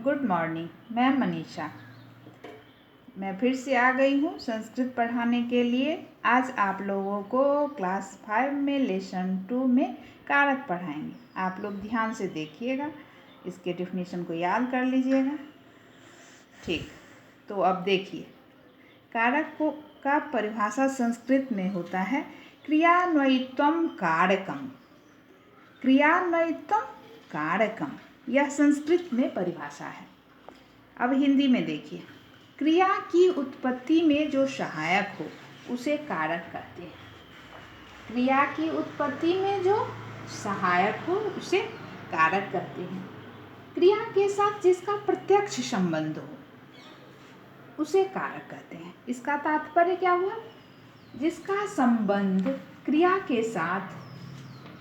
Good morning. मैं मनीषा। मैं फिर से आ गई हूँ संस्कृत पढ़ाने के लिए। आज आप लोगों को क्लास 5 में लेसन 2 में कारक पढ़ाएंगे। आप लोग ध्यान से देखिएगा, इसके डेफिनेशन को याद कर लीजिएगा। ठीक, तो अब देखिए, कारक का परिभाषा संस्कृत में होता है क्रियान्वयित्वम कारकम। क्रियान्वयित्वम कारकम, यह संस्कृत में परिभाषा है। अब हिंदी में देखिए, क्रिया की उत्पत्ति में जो सहायक हो उसे कारक कहते हैं। क्रिया की उत्पत्ति में जो सहायक हो उसे कारक कहते हैं। क्रिया के साथ जिसका प्रत्यक्ष संबंध हो उसे कारक कहते हैं। इसका तात्पर्य क्या हुआ? जिसका संबंध क्रिया के साथ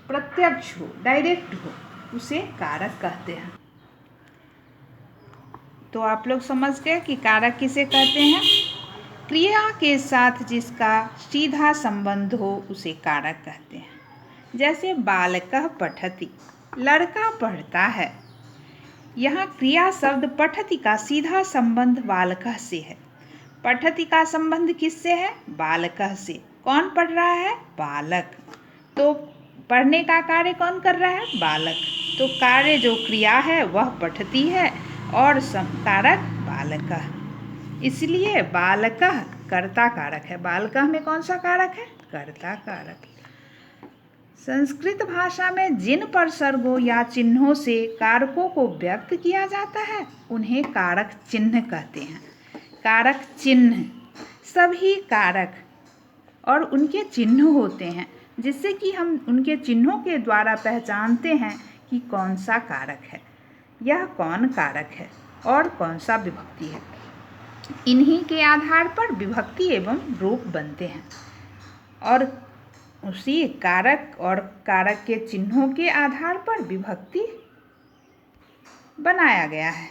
प्रत्यक्ष हो, डायरेक्ट हो, उसे कारक कहते हैं। तो आप लोग समझ गए कि कारक किसे कहते हैं? क्रिया के साथ जिसका सीधा संबंध हो उसे कारक कहते हैं। जैसे बालकः पठति, लड़का पढ़ता है। यहाँ क्रिया शब्द पठति का सीधा संबंध बालकः से है। पठति का संबंध किससे है? बालकः से। कौन पढ़ रहा है? बालक। तो पढ़ने का कार्य कौन कर रहा है? बालक। तो कार्य जो क्रिया है वह पठति है और कारक बालकः। इसलिए बालकः कर्ता कारक है। बालकः में कौन सा कारक है? कर्ता कारक। संस्कृत भाषा में जिन प्रसर्गों या चिन्हों से कारकों को व्यक्त किया जाता है उन्हें कारक चिन्ह कहते हैं। कारक चिन्ह, सभी कारक और उनके चिन्ह होते हैं जिससे कि हम उनके चिन्हों के द्वारा पहचानते हैं कि कौन सा कारक है, यह कौन कारक है और कौन सा विभक्ति है। इन्हीं के आधार पर विभक्ति एवं रूप बनते हैं और उसी कारक और कारक के चिन्हों के आधार पर विभक्ति बनाया गया है।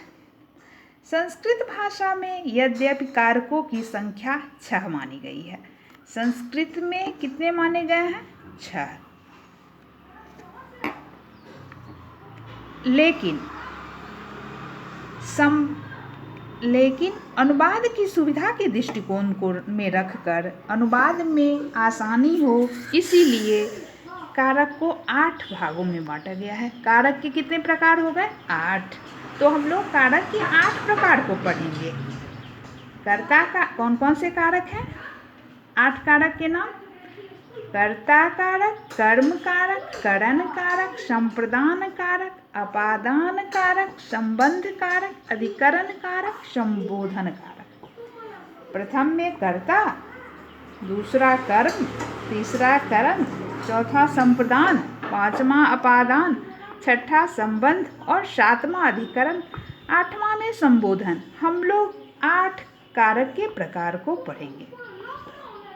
संस्कृत भाषा में यद्यपि कारकों की संख्या 6 मानी गई है। संस्कृत में कितने माने गए हैं? 6। लेकिन अनुवाद की सुविधा के दृष्टिकोण को में रखकर अनुवाद में आसानी हो इसीलिए कारक को 8 भागों में बांटा गया है। कारक के कितने प्रकार हो गए? 8। तो हम लोग कारक के 8 प्रकार को पढ़ेंगे। कर्ता का कौन कौन से कारक हैं? 8 कारक के नाम: कर्ता कारक, कर्म कारक, करण कारक, संप्रदान कारक, अपादान कारक, संबंध कारक, अधिकरण कारक, संबोधन कारक। प्रथम में कर्ता, दूसरा कर्म, तीसरा करण, चौथा संप्रदान, पांचवा अपादान, छठा संबंध और सातवां अधिकरण, 8वां में संबोधन। हम लोग 8 कारक के प्रकार को पढ़ेंगे।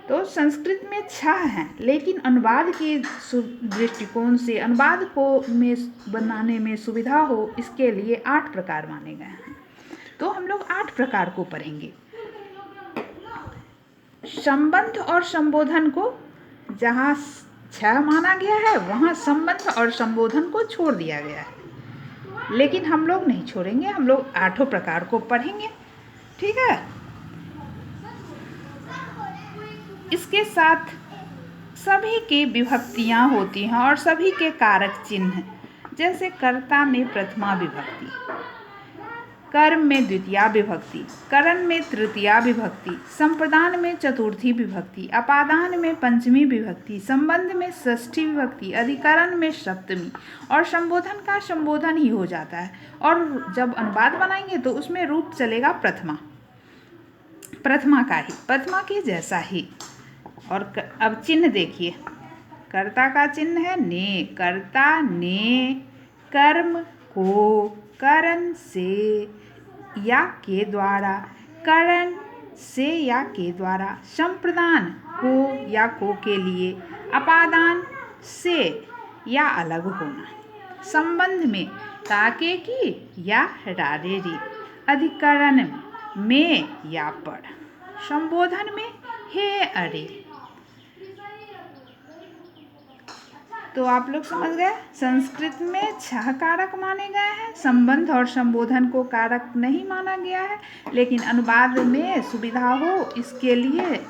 तो संस्कृत में 6 हैं, लेकिन अनुवाद के दृष्टिकोण से अनुवाद को बनाने में सुविधा हो इसके लिए 8 प्रकार माने गए हैं। तो हम लोग 8 प्रकार को पढ़ेंगे। संबंध और संबोधन को जहाँ 6 माना गया है वहाँ संबंध और संबोधन को छोड़ दिया गया है, लेकिन हम लोग नहीं छोड़ेंगे, हम लोग 8 प्रकार को पढ़ेंगे। ठीक है। इसके साथ सभी की विभक्तियाँ होती हैं और सभी के कारक चिन्ह, जैसे कर्ता में प्रथमा विभक्ति, कर्म में द्वितीया विभक्ति, करण में तृतीया विभक्ति, संप्रदान में चतुर्थी विभक्ति, अपादान में पंचमी विभक्ति, संबंध में षष्ठी विभक्ति, अधिकरण में सप्तमी और संबोधन का संबोधन ही हो जाता है। और जब अनुवाद बनाएंगे तो उसमें रूप चलेगा प्रथमा का ही, प्रथमा के जैसा ही। और अब चिन्ह देखिए, कर्ता का चिन्ह है ने। कर्ता ने कर्म को करण से या के द्वारा, करण से या के द्वारा, संप्रदान को या को के लिए, अपादान से या अलग होना, संबंध में काके की या रारे री, अधिकरण में या पर, संबोधन में हे अरे। तो आप लोग समझ गए, संस्कृत में 6 कारक माने गए हैं। संबंध और संबोधन को कारक नहीं माना गया है, लेकिन अनुवाद में सुविधा हो इसके लिए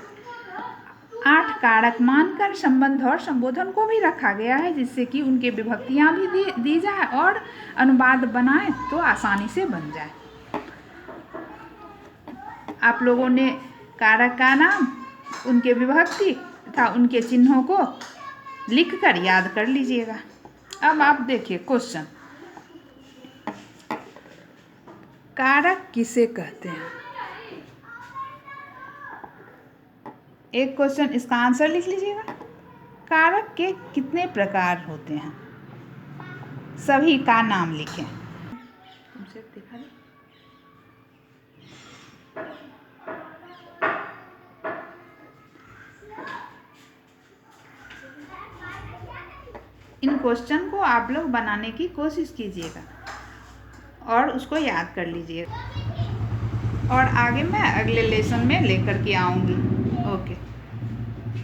8 कारक मानकर संबंध और संबोधन को भी रखा गया है, जिससे कि उनके विभक्तियाँ भी दी जाए और अनुवाद बनाए तो आसानी से बन जाए। आप लोगों ने कारक का नाम, उनके विभक्ति तथा उनके चिन्हों को लिखकर याद कर लीजिएगा। अब आप देखिए क्वेश्चन, कारक किसे कहते हैं? एक क्वेश्चन, इसका आंसर लिख लीजिएगा। कारक के कितने प्रकार होते हैं? सभी का नाम लिखें। तुमसे दिखा दे। इन क्वेश्चन को आप लोग बनाने की कोशिश कीजिएगा और उसको याद कर लीजिएगा, और आगे मैं अगले लेसन में लेकर के आऊँगी। ओके।